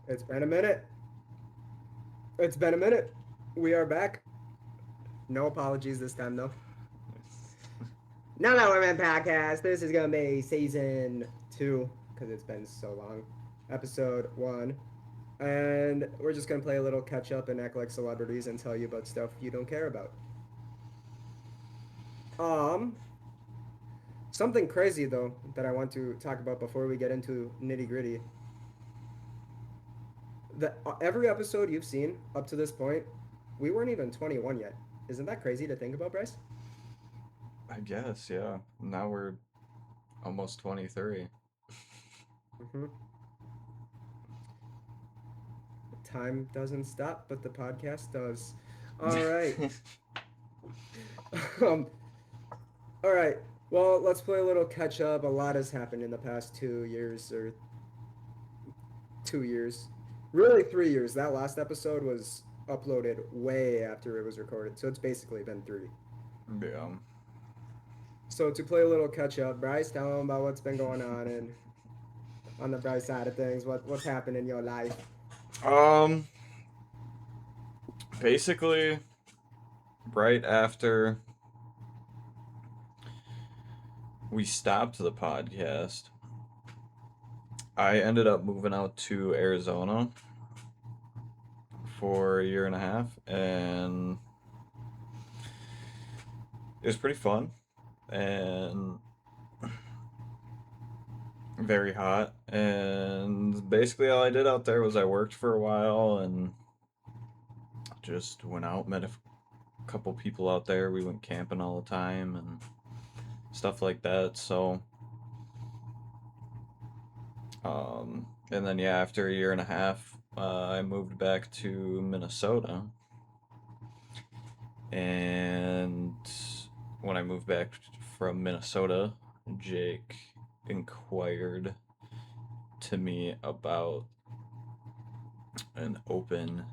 It's been a minute. It's been a minute. We are back. No apologies this time, though. Now that we're in podcast, this is gonna be season two because it's been so long. Episode one, and we're just gonna play a little catch up and act like celebrities and tell you about stuff you don't care about. Um, Something crazy though that I want to talk about before we get into nitty gritty. Every episode you've seen up to this point, we weren't even 21 yet. Isn't that crazy to think about, Bryce? I guess, yeah. Now we're almost 23. Mm-hmm. Time doesn't stop, but the podcast does. All right. um, all right. Well, let's play a little catch up. A lot has happened in the past 2 years, or 2 years. Really, 3 years. That last episode was uploaded way after it was recorded, so it's basically been three. Yeah. So to play a little catch up, Bryce, tell them about what's been going on and on the Bryce side of things. What's happened in your life? Um, Basically, right after we stopped the podcast, I ended up moving out to Arizona for a year and a half, and it was pretty fun and very hot. And basically, all I did out there was I worked for a while and just went out, met a couple people out there. We went camping all the time and stuff like that. And then yeah, after a year and a half, I moved back to Minnesota. And when I moved back from Minnesota, Jake inquired to me about an open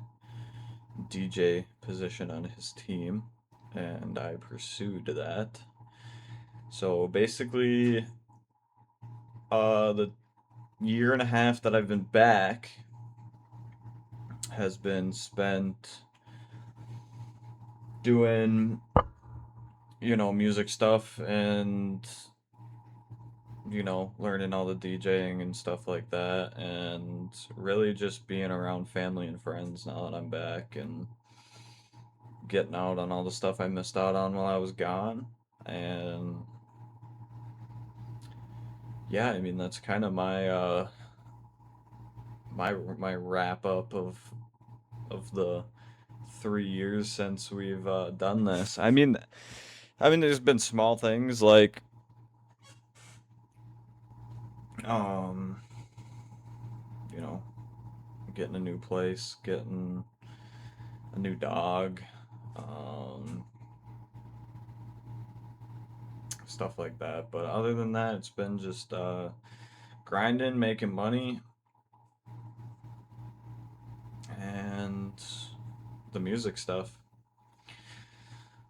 DJ position on his team, and I pursued that. So basically, the year and a half that I've been back has been spent doing, music stuff and, learning all the DJing and stuff like that, and really just being around family and friends now that I'm back and getting out on all the stuff I missed out on while I was gone. And yeah, I mean that's kind of my wrap up of the 3 years since we've done this. I mean, there's been small things like um, you know, getting a new place, getting a new dog, um, stuff like that. But other than that, it's been just grinding, making money, and the music stuff.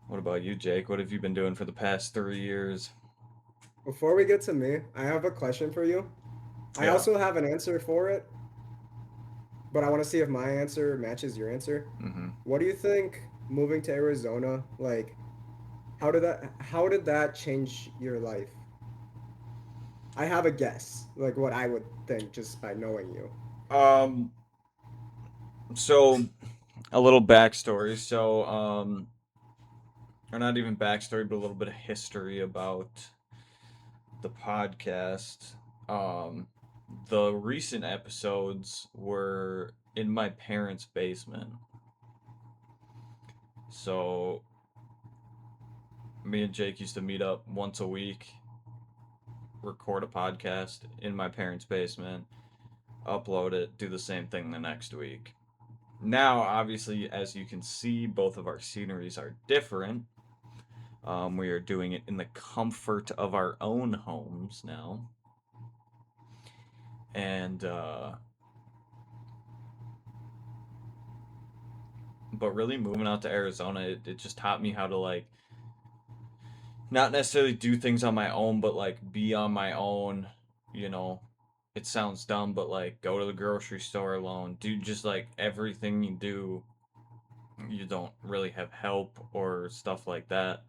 What about you, Jake? What have you been doing for the past 3 years? Before we get to me, I have a question for you. I Yeah. also have an answer for it, but I want to see if my answer matches your answer. Mm-hmm. What do you think moving to Arizona, like how did that change your life? I have a guess, like what I would think just by knowing you. Um. So a little backstory. Or not even backstory, but a little bit of history about the podcast. Um, the recent episodes were in my parents' basement. So me and Jake used to meet up once a week, record a podcast in my parents' basement, upload it, do the same thing the next week. Now, obviously, as you can see, both of our sceneries are different. We are doing it in the comfort of our own homes now. And but really moving out to Arizona, it just taught me how to like not necessarily do things on my own, but like be on my own, you know, it sounds dumb, but like go to the grocery store alone, do just like everything you do. You don't really have help or stuff like that,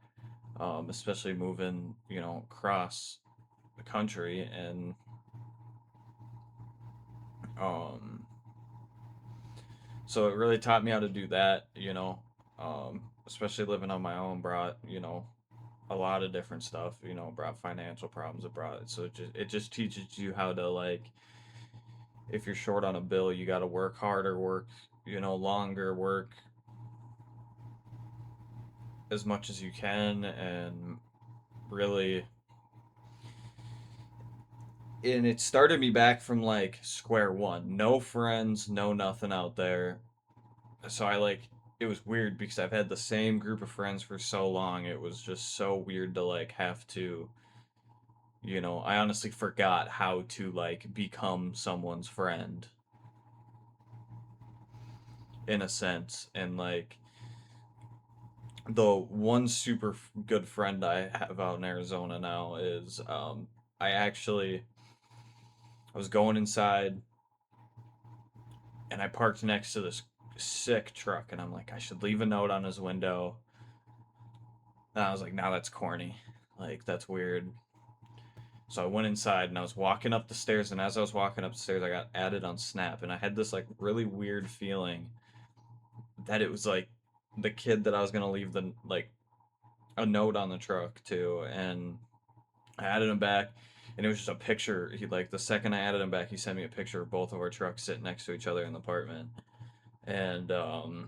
especially moving, across the country. And um, so it really taught me how to do that, especially living on my own brought, a lot of different stuff, brought financial problems. It brought, so it just teaches you how to, like, if you're short on a bill, you got to work harder, work, longer, work as much as you can, and really, and it started me back from like square one. No friends, no nothing out there. So I like, it was weird because I've had the same group of friends for so long. It was just so weird to like have to, I honestly forgot how to like become someone's friend in a sense. And like the one super good friend I have out in Arizona now is I actually I was going inside and I parked next to this sick truck, and I'm like, I should leave a note on his window. And I was like, nah, that's corny. Like, that's weird. So I went inside and I was walking up the stairs, and as I was walking up the stairs, I got added on Snap, and I had this like really weird feeling that it was like the kid that I was gonna leave the like a note on the truck to, and I added him back, and it was just a picture. He like the second I added him back, he sent me a picture of both of our trucks sitting next to each other in the apartment, and that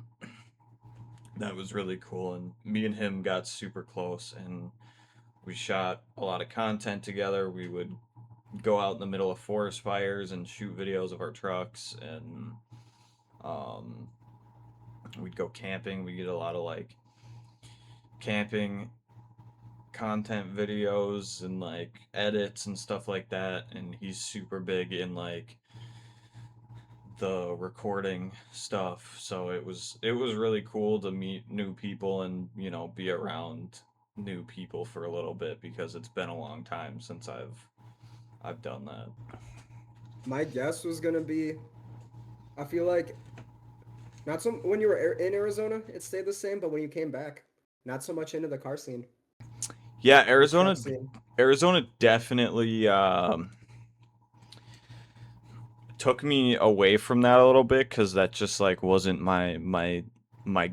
was really cool. And me and him got super close, and we shot a lot of content together. We would go out in the middle of forest fires and shoot videos of our trucks, and um, we'd go camping. We get a lot of like camping content videos and like edits and stuff like that. And he's super big in like the recording stuff. So it was really cool to meet new people and be around new people for a little bit because it's been a long time since I've done that. My guess was gonna be, I feel like not so when you were in Arizona, it stayed the same, but when you came back, not so much into the car scene, Yeah, the truck scene. Arizona definitely took me away from that a little bit because that just like wasn't my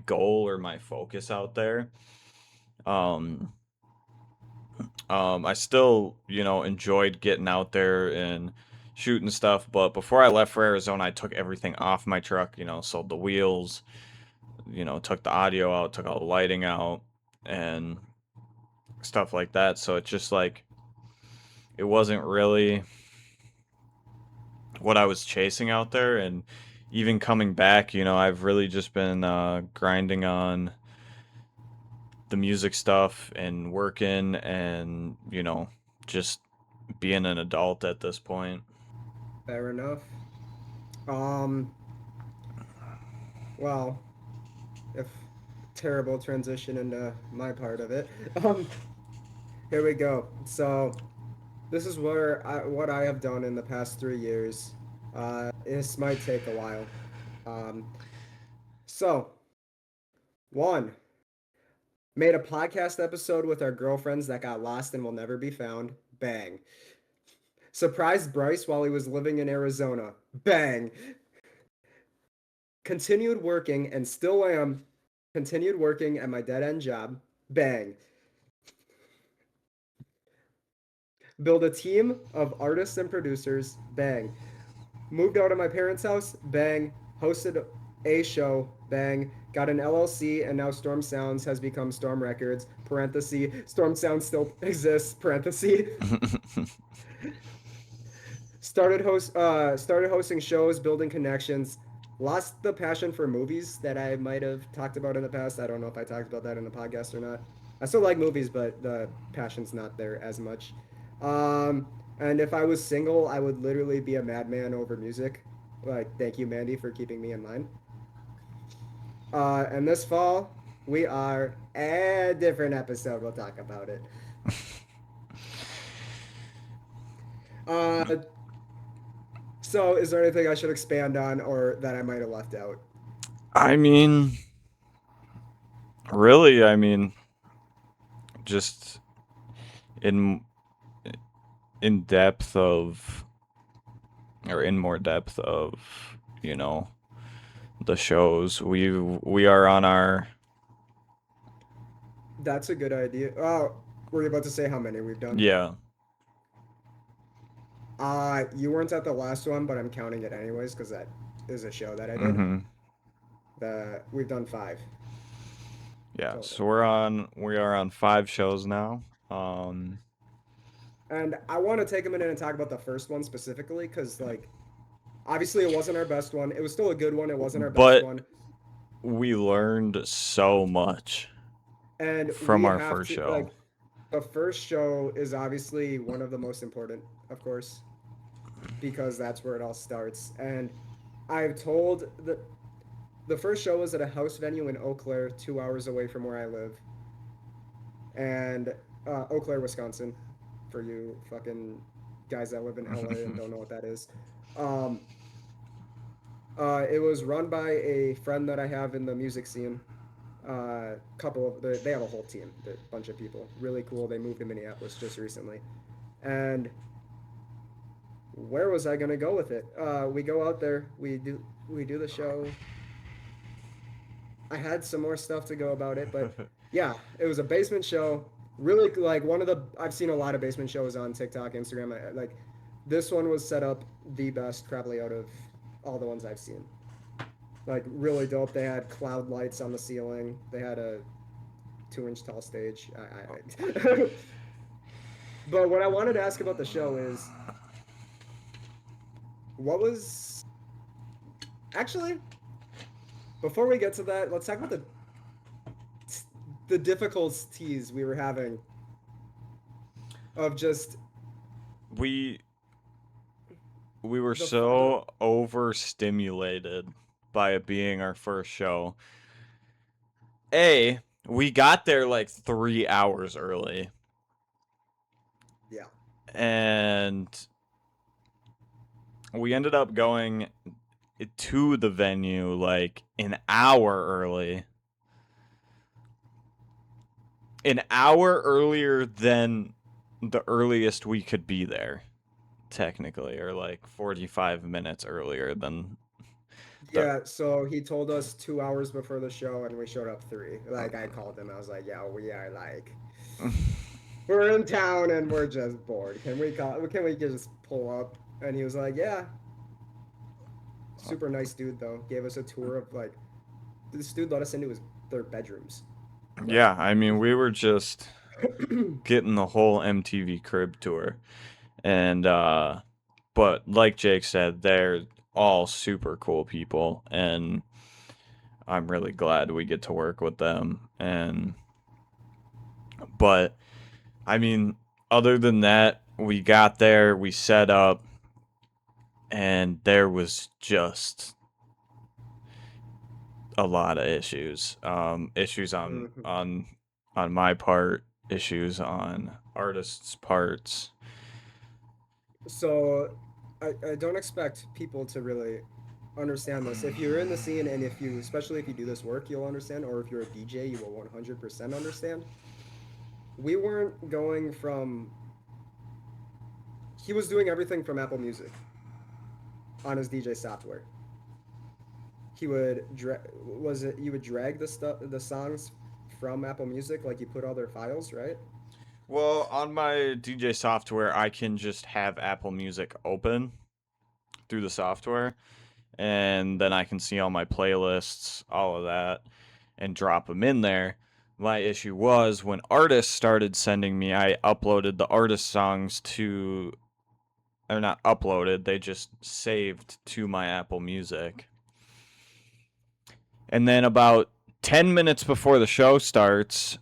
goal or my focus out there. Um, I still enjoyed getting out there and shooting stuff, but before I left for Arizona, I took everything off my truck. Sold the wheels. Took the audio out, took all the lighting out, and stuff like that. So it's just like it wasn't really what I was chasing out there. And even coming back, I've really just been grinding on the music stuff and working and, just being an adult at this point. Fair enough. Um, well, if terrible transition into my part of it. Here we go. So this is what I have done in the past 3 years. This might take a while. Um, so one, made a podcast episode with our girlfriends that got lost and will never be found. Bang. Surprised Bryce while he was living in Arizona. Bang. Continued working and still am. Continued working at my dead end job. Bang. Build a team of artists and producers. Bang. Moved out of my parents' house. Bang. Hosted a show. Bang. Got an LLC, and now Storm Sounds has become Storm Records. Parenthesis. Storm Sounds still exists. Parenthesis. Started hosting shows, building connections. Lost the passion for movies that I might have talked about in the past. I don't know if I talked about that in the podcast or not. I still like movies, but the passion's not there as much. And if I was single, I would literally be a madman over music. Like, thank you, Mandy, for keeping me in line. And this fall, we are a different episode. We'll talk about it. Uh, So, is there anything I should expand on or that I might have left out? I mean, really, I mean, just in in depth of or in more depth of, you know, the shows. We are on our That's a good idea. Oh, were you about to say how many we've done? yeah. You weren't at the last one, but I'm counting it anyways because that is a show that I did. Mhm. The we've done five Yeah. total. So we are on 5 shows now. Um And I want to take a minute and talk about the first one specifically because, like, obviously it wasn't our best one. It was still a good one. It wasn't our best but one. we learned so much And from we our have first to, show. like, the first show is obviously one of the most important, of course, because that's where it all starts. And I've told the first show was at a house venue in Eau Claire, 2 hours away from where I live. And Eau Claire, Wisconsin, for you fucking guys that live in LA and don't know what that is. Um, it was run by a friend that I have in the music scene. Couple of they have a whole team, a bunch of people, really cool. They moved to Minneapolis just recently, and where was I gonna go with it? We go out there, we do the show. I had some more stuff to go about it, but yeah, it was a basement show. Really, like one of the I've seen a lot of basement shows on TikTok, Instagram. Like this one was set up the best, probably out of all the ones I've seen. Like really dope. They had cloud lights on the ceiling. They had a 2 inch tall stage. But what I wanted to ask about the show is what was actually before we get to that, let's talk about the difficulties we were having of just we we were the so overstimulated by it being our first show. A, we got there like 3 hours early yeah. and we ended up going to the venue like an hour early. An hour earlier than the earliest we could be there, technically, or like 45 minutes earlier than the. Yeah, so he told us 2 hours before the show, and we showed up three. Like I called him, I was like, "Yo, we are like, we're in town and we're just bored. Can we call? Can we just pull up?" And he was like, "Yeah." Super nice dude though. Gave us a tour of like this dude let us into his their bedrooms. Like, Yeah, I mean, we were just getting the whole MTV Crib tour. And, but like Jake said, they're all super cool people. And I'm really glad we get to work with them. But I mean, other than that, we got there, we set up, and there was just a lot of issues. Issues mhm. on my part, issues on artists' parts. So I don't expect people to really understand this. If you're in the scene and if you especially if you do this work, you'll understand, or if you're a DJ, you will 100% understand. We weren't going from he was doing everything from Apple Music on his DJ software. He would was it you would drag the songs from Apple Music like you put all their files, right? Well, on my DJ software, I can just have Apple Music open through the software, and then I can see all my playlists, all of that, and drop them in there. My issue was when artists started sending me, I uploaded the artist songs to, or not uploaded, they just saved to my Apple Music. And then about 10 minutes before the show starts,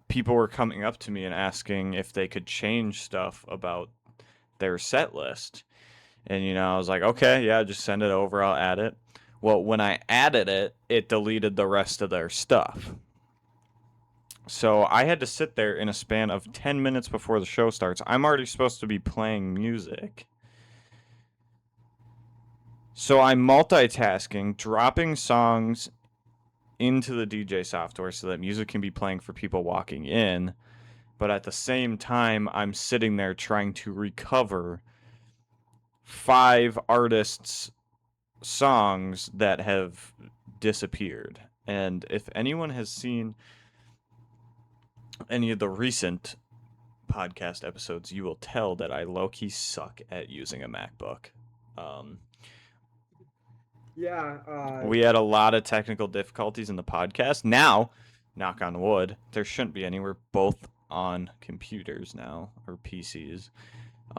people were coming up to me and asking if they could change stuff about their set list. And, I was like, okay, yeah, just send it over. I'll add it. Well, when I added it, it deleted the rest of their stuff. So I had to sit there in a span of 10 minutes before the show starts. I'm already supposed to be playing music. So I'm multitasking, dropping songs into the DJ software so that music can be playing for people walking in, but at the same time I'm sitting there trying to recover 5 artists' songs that have disappeared. And if anyone has seen any of the recent podcast episodes, you will tell that I low key suck at using a MacBook. Um, Yeah, we had a lot of technical difficulties in the podcast. Now, knock on wood, there shouldn't be any. We're both on computers now or PCs.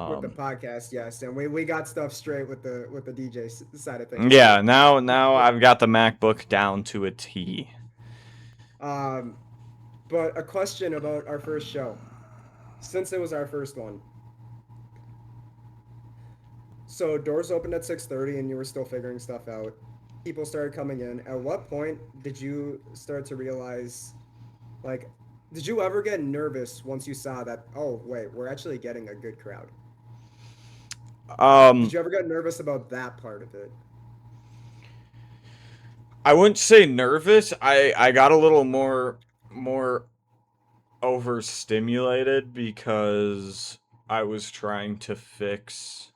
with the Um, podcast, yes, and we got stuff straight with the DJ side of things too. yeah, now I've got the MacBook down to a T. Um, but a question about our first show, since it was our first one. So doors opened at 6:30, and you were still figuring stuff out. People started coming in. At what point did you start to realize, like, did you ever get nervous once you saw that? Oh wait, we're actually getting a good crowd. Did Um, you ever get nervous about that part of it? I wouldn't say nervous. I got a little more overstimulated because I was trying to fix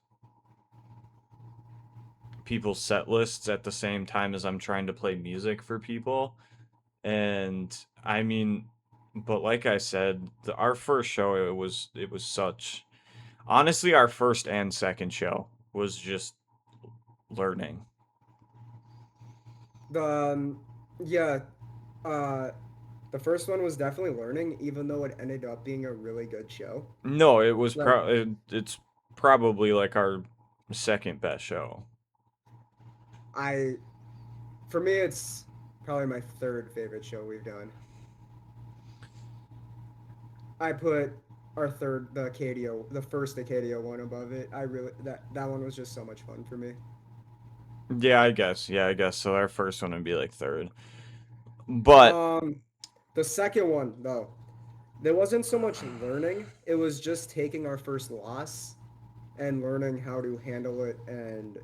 people's set lists at the same time as I'm trying to play music for people. And I mean, but like I said, our first show it was such honestly our first and second show was just learning. The yeah, uh, the first one was definitely learning, even though it ended up being a really good show. No, Like it's probably like our second best show. I, for me, it's probably my third favorite show we've done. I put our third, the Acadia, the first Acadia one above it. I really that one was just so much fun for me. Yeah, I guess. Yeah, I guess. So our first one would be like third. But Um, the second one though, there wasn't so much learning. It was just taking our first loss and learning how to handle it and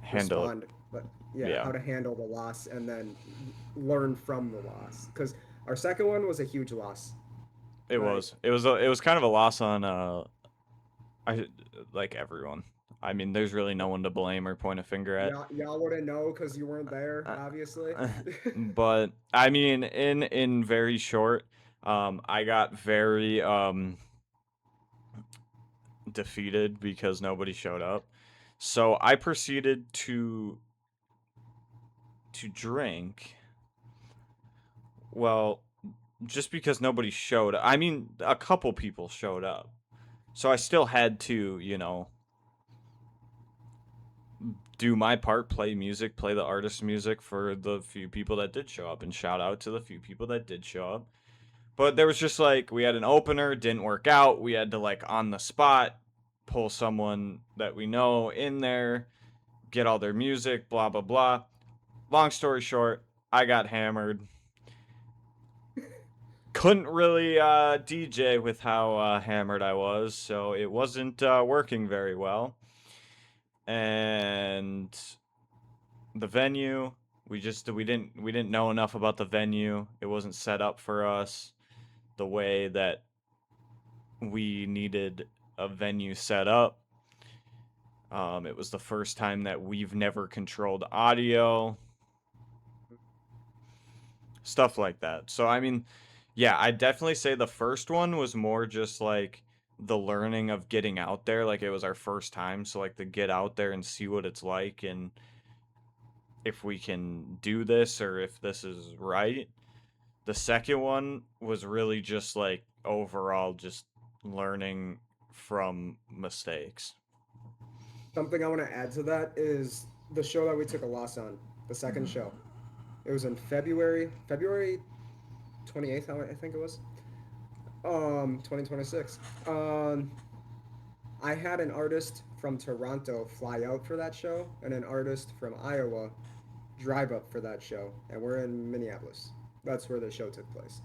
handle it. respond. But yeah, Yeah, how to handle the loss and then learn from the loss. Because our second one was a huge loss. it Like was. It was kind of a loss on I like everyone. I mean, there's really no one to blame or point a finger at. y'all wouldn't know because you weren't there, Uh, obviously. but I mean, in very short, I got very defeated because nobody showed up. So I proceeded to drink. Well, just because nobody showed up. I mean, a couple people showed up. So I still had to, do my part, play music, play the artist music for the few people that did show up, and shout out to the few people that did show up. But there was just like, we had an opener, didn't work out. We had to, like, on the spot, pull someone that we know in there, get all their music, blah, blah, blah. Long story short, I got hammered. Couldn't really DJ with how hammered I was, so it wasn't working very well. And the venue, we didn't know enough about the venue. It wasn't set up for us the way that we needed a venue set up. It was the first time that we've never controlled audio, stuff like that. So I mean, yeah, I definitely say the first one was more just like the learning of getting out there. Like, it was our first time, so like, to get out there and see what it's like and if we can do this or if this is right. The second one was really just like overall just learning from mistakes. Something I want to add to that is the show that we took a loss on, the second show. It was in February 28th, I think it was. 2026. I had an artist from Toronto fly out for that show and an artist from Iowa drive up for that show, and we're in Minneapolis. That's where the show took place.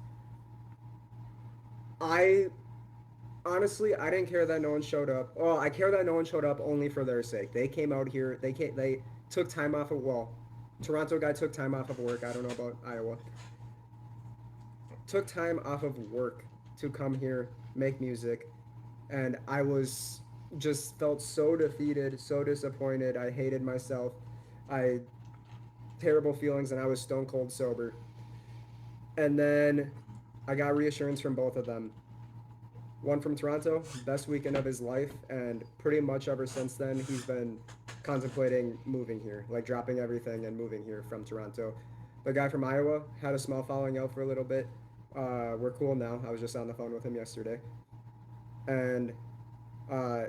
I honestly, I didn't care that no one showed up. Oh, I care that no one showed up only for their sake. They came out here. They came. They took time off of Toronto guy took time off of work. I don't know about Iowa. Took time off of work to come here, make music, and I was just felt so defeated, so disappointed. I hated myself. I terrible feelings, and I was stone cold sober. And then I got reassurance from both of them. One from Toronto, best weekend of his life, and pretty much ever since then, he's been contemplating moving here, like dropping everything and moving here from Toronto. The guy from Iowa had a small falling out for a little bit. We're cool now. I was just on the phone with him yesterday, and uh,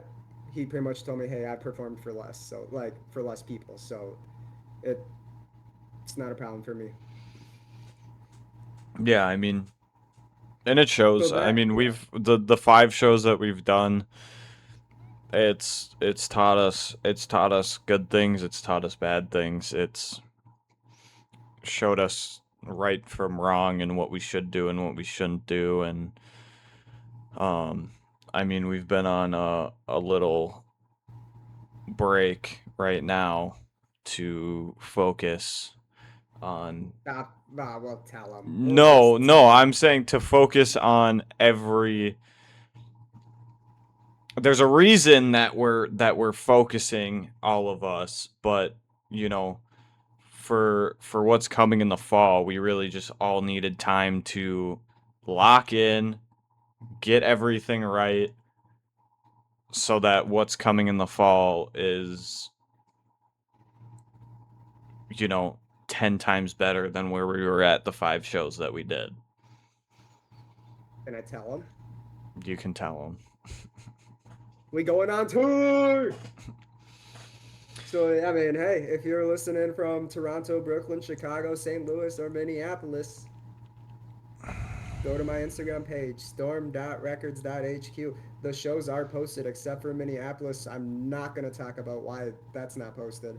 he pretty much told me, "Hey, I performed for less, so like for less people, so it it's not a problem for me." Yeah, I mean, and it So shows. I that mean, yeah, we've the 5 shows that we've done. It's taught us good things. It's taught us bad things. It's showed us right from wrong and what we should do and what we shouldn't do. And um, I mean, we've been on a little break right now to focus on. we'll tell him. We'll No, just no, tell I'm him. saying to focus on every. There's a reason that we're focusing, all of us, but you know, for what's coming in the fall, we really just all needed time to lock in, get everything right, so that what's coming in the fall is, you know, 10 times better than where we were at the 5 shows that we did. Can I tell him? You can tell them. We going on tour. So I mean, hey, if you're listening from Toronto, Brooklyn, Chicago, St. Louis, or Minneapolis, go to my Instagram page, storm.records.hq. The shows are posted except for Minneapolis. I'm not gonna talk about why that's not posted.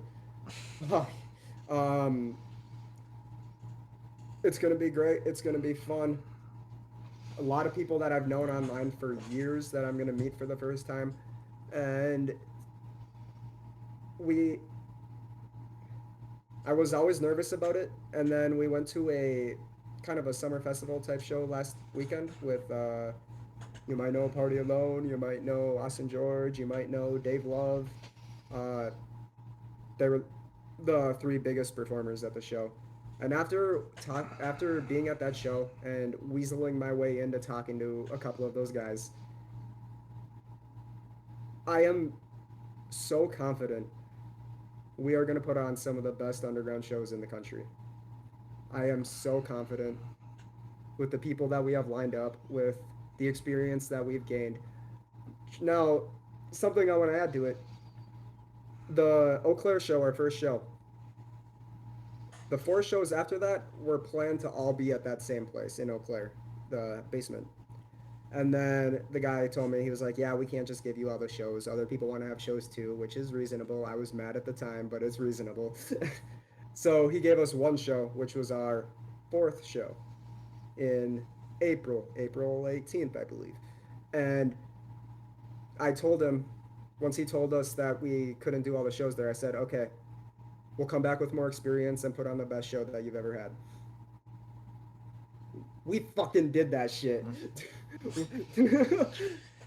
um, it's gonna be great. It's gonna be fun. A lot of people that I've known online for years that I'm gonna meet for the first time, and we I was always nervous about it, and then we went to a kind of a summer festival type show last weekend with you might know Party Alone, you might know Austin George, you might know Dave Love. Uh, they were the three biggest performers at the show. And after being at that show and weaseling my way into talking to a couple of those guys, I am so confident we are going to put on some of the best underground shows in the country. I am so confident with the people that we have lined up, with the experience that we've gained. Now, something I want to add to it, the Eau Claire show, our first show, the 4 shows after that were planned to all be at that same place in Eau Claire, the basement. And then the guy told me, he was like, "Yeah, we can't just give you all the shows. Other people want to have shows too," which is reasonable. I was mad at the time, but it's reasonable. So he gave us one show, which was our fourth show in April 18th, I believe. And I told him, once he told us that we couldn't do all the shows there, I said, "Okay, we'll come back with more experience and put on the best show that you've ever had." We fucking did that shit.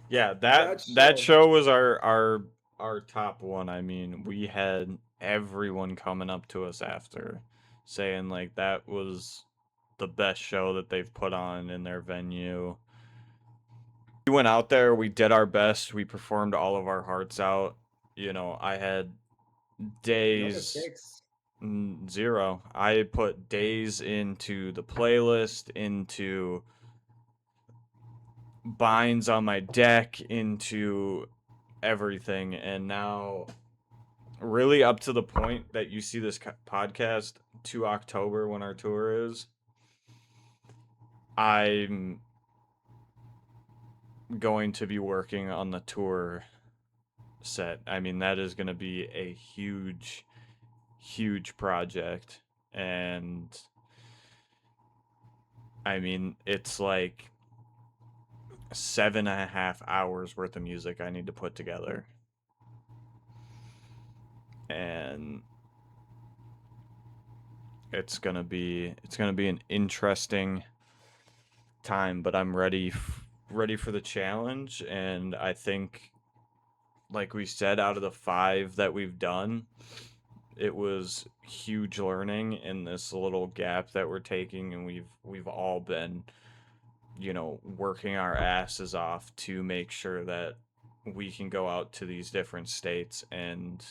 Yeah, that That that show. show was our top one. I mean, we had everyone coming up to us after, saying like that was the best show that they've put on in their venue. We went out there, we did our best, we performed all of our hearts out. You know, I had No days. mistakes. Zero. I put days into the playlist, into binds on my deck, into everything, and now really up to the point that you see this podcast to October when our tour is, I'm going to be working on the tour set. I mean, that is going to be a huge, huge project. And I mean, it's like 7.5 hours worth of music I need to put together. And it's gonna be an interesting time, but I'm ready for the challenge, and I think, like we said, out of the 5 that we've done, it was huge learning in this little gap that we're taking, and we've all been, working our asses off to make sure that we can go out to these different states and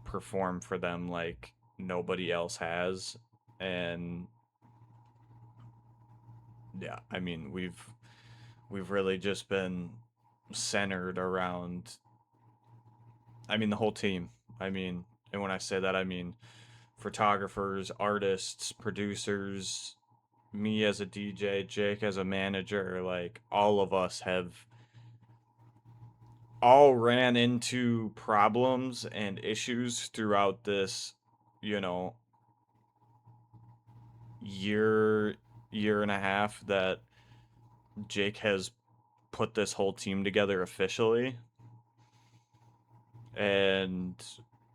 perform for them like nobody else has. And yeah, I mean, we've really just been centered around, I mean, the whole team. I mean, and when I say that, I mean photographers, artists, producers, me as a DJ, Jake as a manager, like all of us have all ran into problems and issues throughout this, you know, year year and a half that Jake has put this whole team together officially, and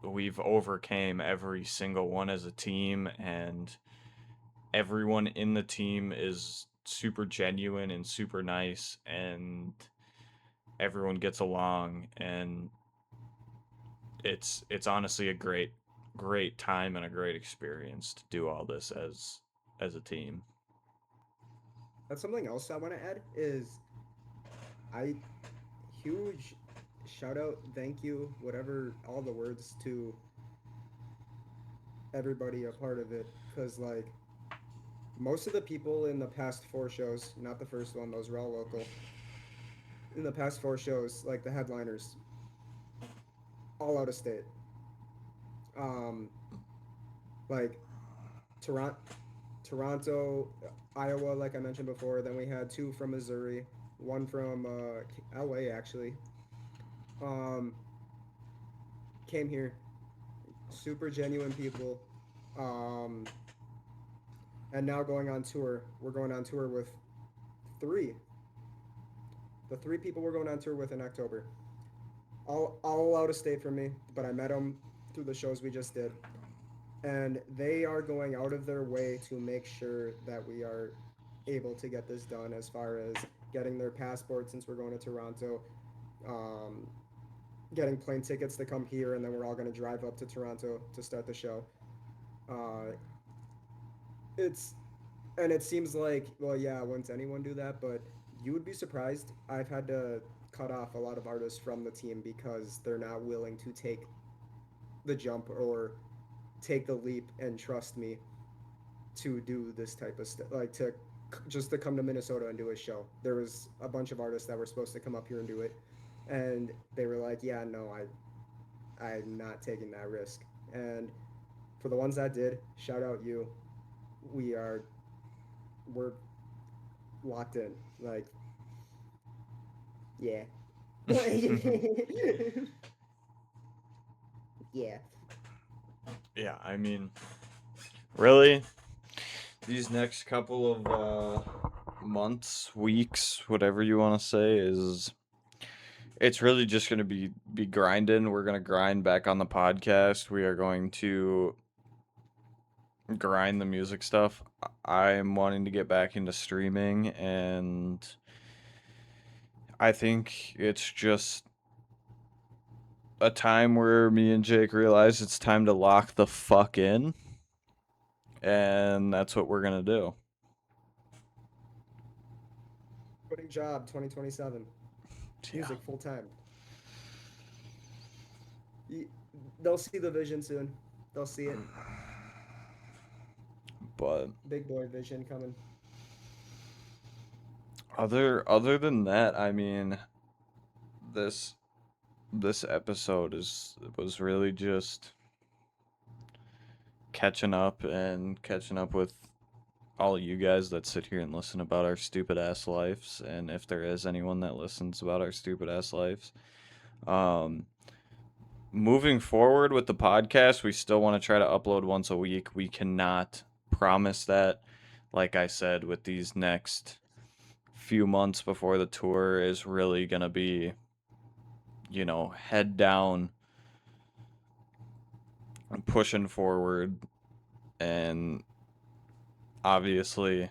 we've overcame every single one as a team, and everyone in the team is super genuine and super nice, and everyone gets along, and it's honestly a great time and a great experience to do all this as a team. That's something else I want to add is I huge shout out, thank you, whatever all the words to everybody a part of it, because like most of the people in the past 4 shows, not the first one, those were all local. In the past 4 shows, like the headliners, all out of state. Um, like Toronto, Toronto, Iowa, like I mentioned before. Then we had 2 from Missouri, one from LA actually. Um, came here, super genuine people. Um, and now going on tour. We're going on tour with 3. The 3 people we're going on tour with in October. All out of state from me, but I met them through the shows we just did, and they are going out of their way to make sure that we are able to get this done. As far as getting their passport, since we're going to Toronto, um, getting plane tickets to come here, and then we're all going to drive up to Toronto to start the show. Uh, it's and it seems like, well, yeah, wouldn't anyone do that? But you would be surprised. I've had to cut off a lot of artists from the team because they're not willing to take the jump or take the leap and trust me to do this type of stuff, like to just to come to Minnesota and do a show. There was a bunch of artists that were supposed to come up here and do it, and they were like, "Yeah, no, I'm not taking that risk." And for the ones that did, shout out you. We are we're locked in. Like, yeah. Yeah. Yeah, I mean, really, these next couple of months, weeks, whatever you want to say, is it's really just going to be grinding. We're going to grind back on the podcast. We are going to grind the music stuff. I'm wanting to get back into streaming, and I think it's just a time where me and Jake realize it's time to lock the fuck in, and that's what we're gonna do. Quitting job 2027. Yeah, Music full time. They'll see the vision soon. They'll see it. but Big boy vision coming. other than that, I mean, this this episode is was really just catching up with all of you guys that sit here and listen about our stupid ass lives, and if there is anyone that listens about our stupid ass lives. Um, Moving forward with the podcast, we still want to try to upload once a week. We cannot promise that. Like I said, with these next few months before the tour is really going to be, head down pushing forward, and obviously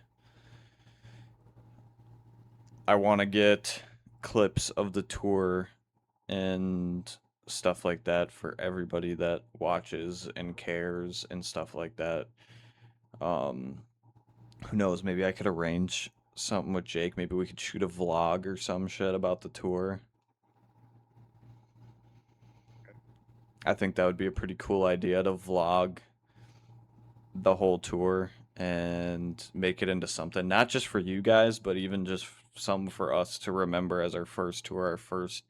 I want to get clips of the tour and stuff like that for everybody that watches and cares and stuff like that. Um, who knows? Maybe I could arrange something with Jake. Maybe we could shoot a vlog or some shit about the tour. I think that would be a pretty cool idea to vlog the whole tour and make it into something not just for you guys, but even just some for us to remember as our first tour, our first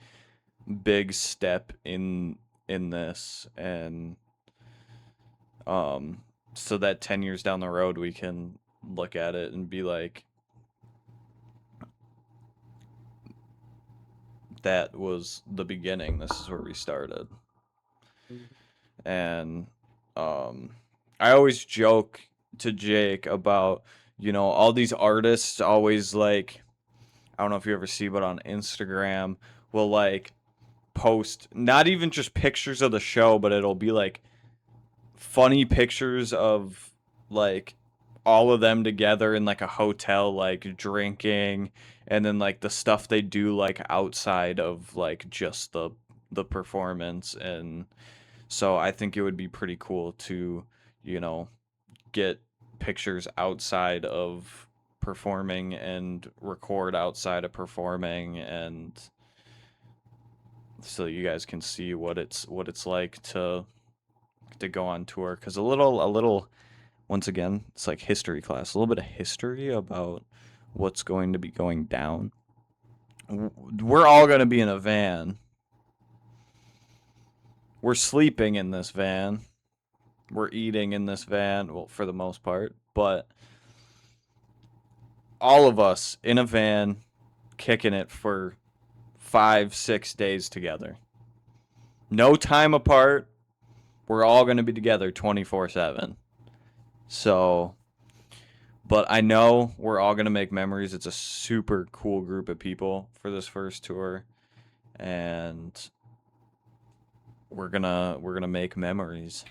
big step in this, and um so that 10 years down the road we can look at it and be like, that was the beginning, this is where we started. Mhm. And um I always joke to Jake about, all these artists always like, I don't know if you ever see, but on Instagram will like post not even just pictures of the show, but it'll be like funny pictures of like all of them together in like a hotel, like drinking, and then like the stuff they do like outside of like just the performance. And so I think it would be pretty cool to, you know, get pictures outside of performing and record outside of performing, and so you guys can see what it's like to go on tour. Because a little once again, it's like history class, a little bit of history about what's going to be going down. We're all going to be in a van. We're sleeping in this van. We're eating in this van, well, for the most part, but all of us in a van kicking it for 5, 6 days together. No time apart. We're all going to be together 24/7. Wow. So, but I know we're all going to make memories. It's a super cool group of people for this first tour, and we're gonna make memories.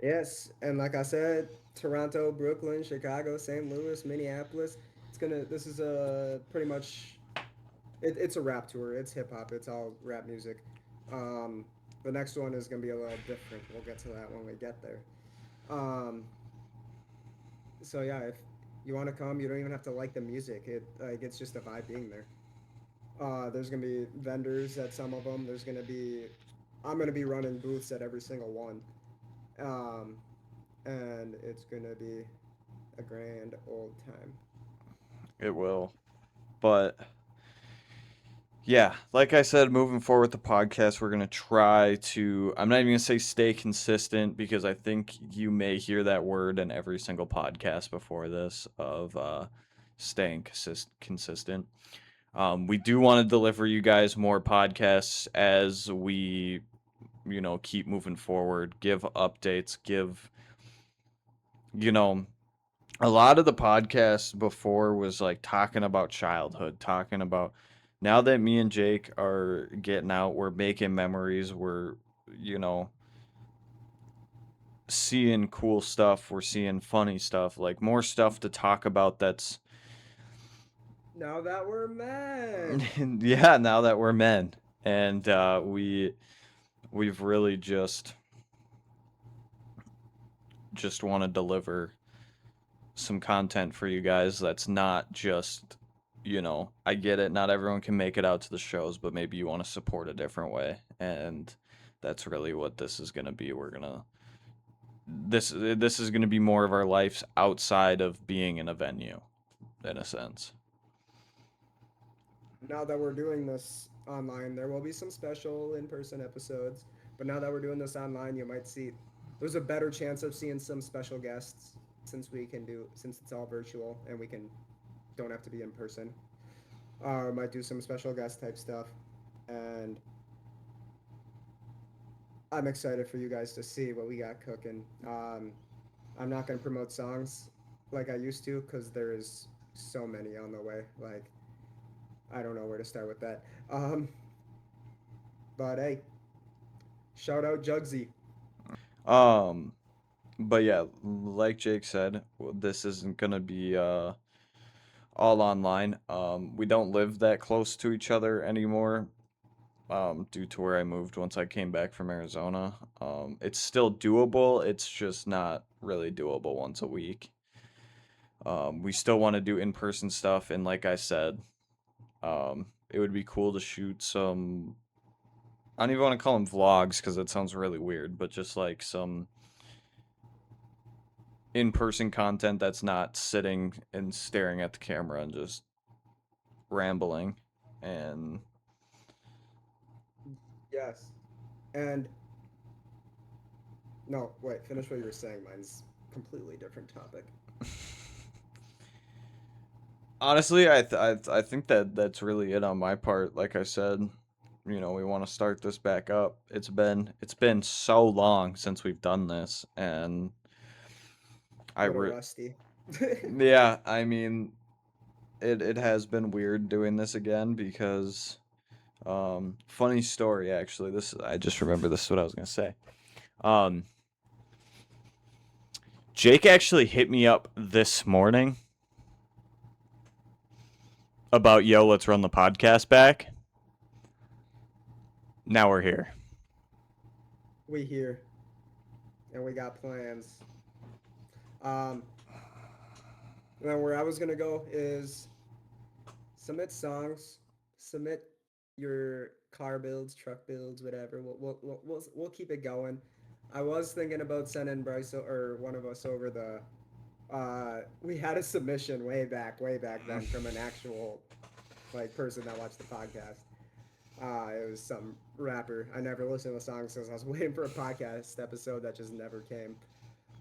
Yes, and like I said, Toronto, Brooklyn, Chicago, St. Louis, Minneapolis. It's gonna. This is a pretty much. It's a rap tour. It's hip hop. It's all rap music. Um, the next one is gonna be a little different. We'll get to that when we get there. Um, so yeah, if you want to come, you don't even have to like the music. It's just a vibe being there. There's gonna be vendors at some of them. There's gonna be. I'm gonna be running booths at every single one. Um, and it's gonna be a grand old time. It will. But yeah, like I said, moving forward with the podcast, we're gonna try to. I'm not even gonna say stay consistent, because I think you may hear that word in every single podcast before this of staying consistent. We do want to deliver you guys more podcasts as we, keep moving forward. Give updates. Give, you know, a lot of the podcasts before was like talking about childhood, talking about, now that me and Jake are getting out, we're making memories, we're, you know, seeing cool stuff, we're seeing funny stuff, like more stuff to talk about that's Now that we're men. yeah, now that we're men. And we've really just want to deliver some content for you guys that's not just, I get it, not everyone can make it out to the shows, but maybe you want to support a different way. And that's really what this is going to be. This is going to be more of our lives outside of being in a venue, in a sense. Now that we're doing this online, there will be some special in-person episodes. But now that we're doing this online, you might see there's a better chance of seeing some special guests since it's all virtual and we can don't have to be in person. Might do some special guest type stuff, and I'm excited for you guys to see what we got cooking. I'm not gonna promote songs like I used to because there is so many on the way. Like I don't know where to start with that. But hey, shout out Jugsy. Um, but yeah, like Jake said, this isn't gonna be all online. We don't live that close to each other anymore. Due to where I moved once I came back from Arizona. It's still doable. It's just not really doable once a week. We still want to do in-person stuff, and like I said, it would be cool to shoot some. I don't even want to call them vlogs because that sounds really weird, but just like some in-person content that's not sitting and staring at the camera and just rambling. And Yes. And no, wait, finish what you were saying. Mine's completely different topic. honestly, I think that that's really it on my part. Like I said, we want to start this back up. It's been so long since we've done this, and I Little re- rusty. yeah, I mean, it has been weird doing this again because funny story actually. This I just remember this is what I was gonna say. Um, Jake actually hit me up this morning about yo, let's run the podcast back. Now we're here. We here and we got plans. Um, and where I was gonna go is submit songs, submit your car builds, truck builds, whatever. We'll keep it going. I was thinking about sending Bryce or one of us over the. We had a submission way back then from an actual like person that watched the podcast. It was some rapper. I never listened to the song since I was waiting for a podcast episode that just never came.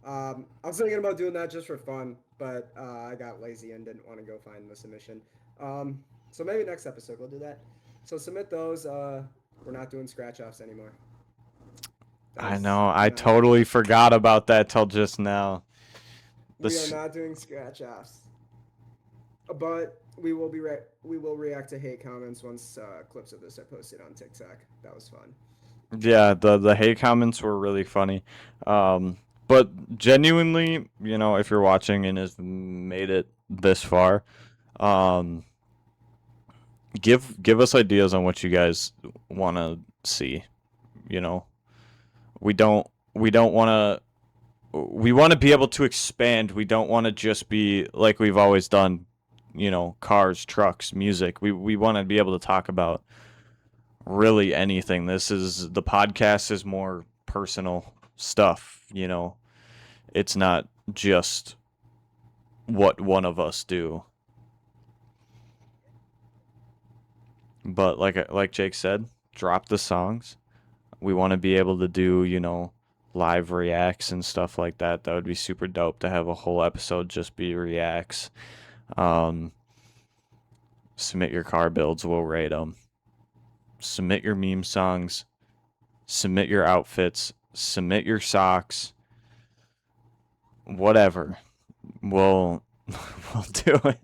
I was thinking about doing that just for fun, but I got lazy and didn't want to go find the submission. Um, so maybe next episode we'll do that. So submit those. We're not doing scratch offs anymore. I That's know. I not. totally forgot about that till just now. We are This not doing scratch offs. But we will react to hate comments once clips of this are posted on TikTok. That was fun. yeah, the hate comments were really funny. But genuinely, if you're watching and has made it this far, um, give us ideas on what you guys want to see. You know, we don't we don't want to. We want to be able to expand. We don't want to just be like we've always done. Cars, trucks, music. We want to be able to talk about really anything. The podcast is more personal stuff. It's not just what one of us do. But like Jake said, drop the songs. We want to be able to do, live reacts and stuff like that. That would be super dope to have a whole episode just be reacts. Um, submit your car builds, we'll rate them. Submit your meme songs. Submit your outfits. Submit your socks. Whatever. We'll we'll do it.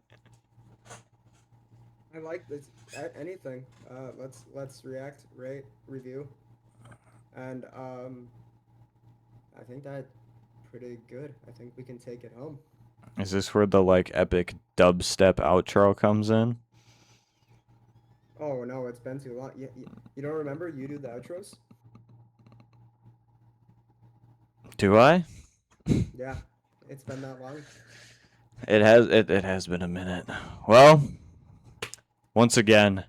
I like this. Anything. Let's react, rate, review, and I think that pretty good. I think we can take it home. Is this where the epic dubstep outro comes in? Oh no, it's been too long. You don't remember? You do the outros. Do I? Yeah, it's been that long. It has been a minute. Well, once again,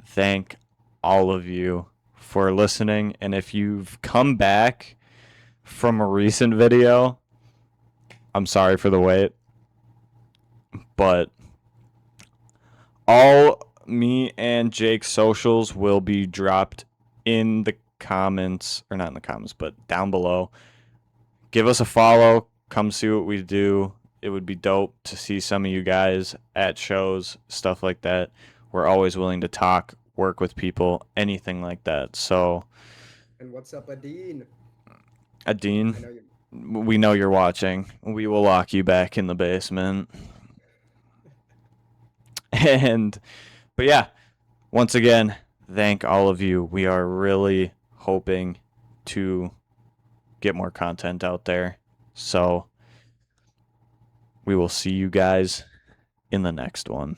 thank all of you for listening, and if you've come back from a recent video, I'm sorry for the wait, but all me and Jake's socials will be dropped in the comments, or not in the comments, but down below. Give us a follow. Come see what we do. It would be dope to see some of you guys at shows, stuff like that. We're always willing to talk, work with people, anything like that. So, And what's up, Adine? Adine, I know you. we know you're watching. We will lock you back in the basement. And, but yeah, once again, thank all of you. We are really hoping to get more content out there. So we will see you guys in the next one.